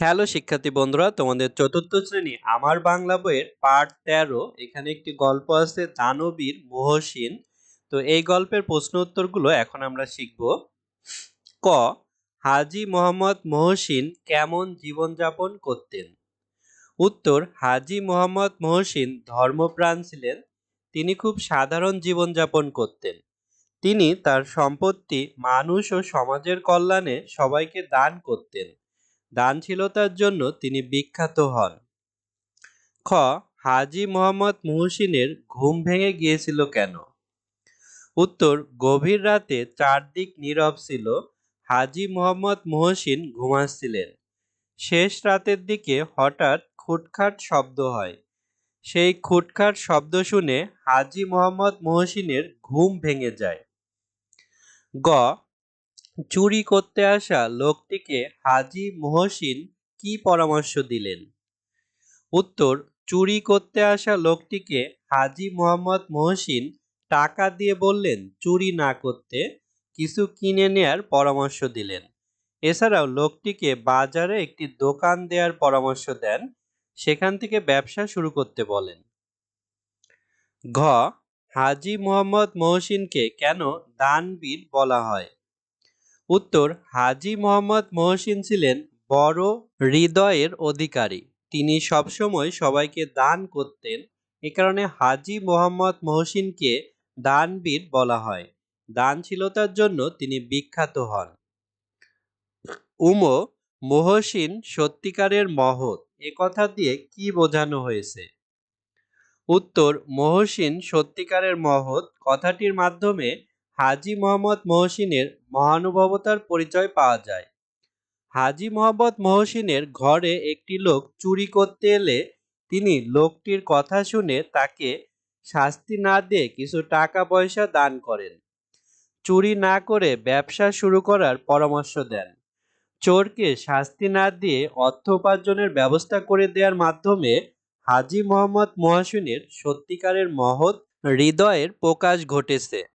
Hello শিক্ষার্থী বন্ধুরা, তোমাদের চতুর্থ শ্রেণী আমার বাংলা বইয়ের পার্ট 13। এখানে একটি গল্প আছে দানবীর মহসিন। তো এই গল্পের প্রশ্ন উত্তরগুলো এখন আমরা শিখব। ক, হাজী মোহাম্মদ মহসিন কেমন জীবনযাপন করতেন? উত্তর, হাজী মোহাম্মদ মহসিন ধর্মপ্রাণ ছিলেন। তিনি খুব সাধারণ জীবনযাপন করতেন। তিনি তার সম্পত্তি মানুষ ও সমাজের কল্যাণে সবাইকে দান করতেন। দানশীলতার জন্য তিনি বিখ্যাত হন। খ, হাজী মোহাম্মদ মহসিনের ঘুম ভেঙে গিয়েছিল কেন? উত্তর, গভীর রাতে চারদিক নীরব ছিল। হাজী মোহাম্মদ মহসিন ঘুমাচ্ছিলেন। শেষ রাতের দিকে হঠাৎ খুটখাট শব্দ হয়। সেই খুটখাট শব্দ শুনে হাজী মোহাম্মদ মহসিনের ঘুম ভেঙে যায়। গ, চুরি করতে আসা লোকটিকে হাজী মহসিন কি পরামর্শ দিলেন? উত্তর, চুরি করতে আসা লোকটিকে হাজী মোহাম্মদ মহসিন টাকা দিয়ে বললেন চুরি না করতে, কিছু কিনে নেয়ার পরামর্শ দিলেন। এছাড়াও লোকটিকে বাজারে একটি দোকান দেওয়ার পরামর্শ দেন, সেখান থেকে ব্যবসা শুরু করতে বলেন। ঘ, হাজী মোহাম্মদ মহসিনকে কেন দানবীর বলা হয়? উত্তর, হাজী মোহাম্মদ মহসিন ছিলেন বড় হৃদয়ের অধিকারী। তিনি সবসময় সবাইকে দান করতেন। এ কারণে হাজী মোহাম্মদ মহসিনকে দানবীর বলা হয়। দানশীলতার জন্য তিনি বিখ্যাত হন। উমো, মহসিন সত্যিকারের মহৎ, এ কথা দিয়ে কি বোঝানো হয়েছে? উত্তর, মহসিন সত্যিকারের মহৎ কথাটির মাধ্যমে হাজী মোহাম্মদ মহসিনের মহানুভবতার পরিচয় পাওয়া যায়। হাজী মোহাম্মদ মহসিনের ঘরে একটি লোক চুরি করতে এলে তিনি লোকটির কথা শুনে তাকে শাস্তি না দিয়ে কিছু টাকা পয়সা দান করেন। চুরি না করে ব্যবসা শুরু করার পরামর্শ দেন। চোরকে শাস্তি না দিয়ে অর্থ উপার্জনের ব্যবস্থা করে দেওয়ার মাধ্যমে হাজী মোহাম্মদ মহসিনের সত্যিকারের মহৎ হৃদয়ের প্রকাশ ঘটেছে।